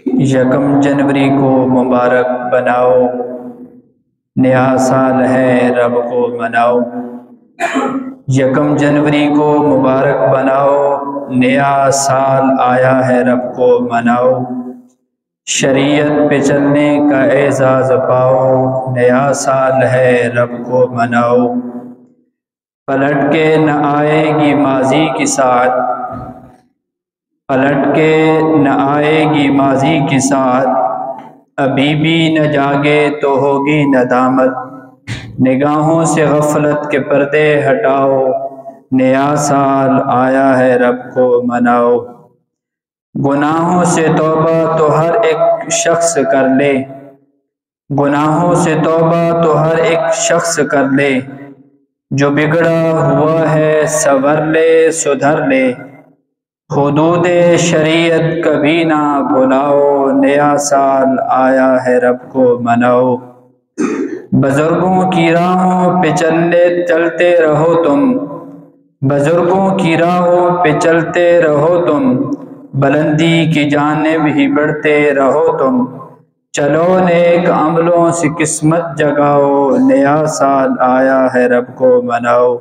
یکم جنوری کو مبارک بناؤ، نیا سال ہے رب کو مناؤ۔ یکم جنوری کو مبارک بناؤ، نیا سال آیا ہے رب کو مناؤ۔ شریعت پہ چلنے کا اعزاز پاؤ، نیا سال ہے رب کو مناؤ۔ پلٹ کے نہ آئے گی ماضی کی ساعت، پلٹ کے نہ آئے گی ماضی کی ساعت، ابھی بھی نہ جاگے تو ہوگی ندامت۔ نگاہوں سے غفلت کے پردے ہٹاؤ، نیا سال آیا ہے رب کو مناؤ۔ گناہوں سے توبہ تو ہر ایک شخص کر لے، گناہوں سے توبہ تو ہر ایک شخص کر لے، جو بگڑا ہوا ہے سنور لے سدھر لے۔ حدود شریعت کبھی نہ بھلاؤ، نیا سال آیا ہے رب کو مناؤ۔ بزرگوں کی راہوں پہ چلتے رہو تم، بزرگوں کی راہوں پہ چلتے رہو تم، بلندی کی جانب ہی بڑھتے رہو تم۔ چلو نیک عملوں سے قسمت جگاؤ، نیا سال آیا ہے رب کو مناؤ۔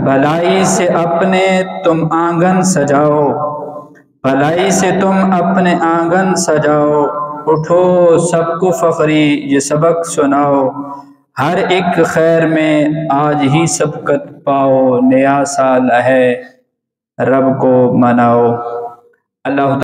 بھلائی سے اپنے تم آنگن سجاؤ، بھلائی سے تم اپنے آنگن سجاؤ، اٹھو سب کو فخری یہ سبق سناؤ، ہر ایک خیر میں آج ہی سبقت پاؤ، نیا سال ہے رب کو مناؤ۔ اللہ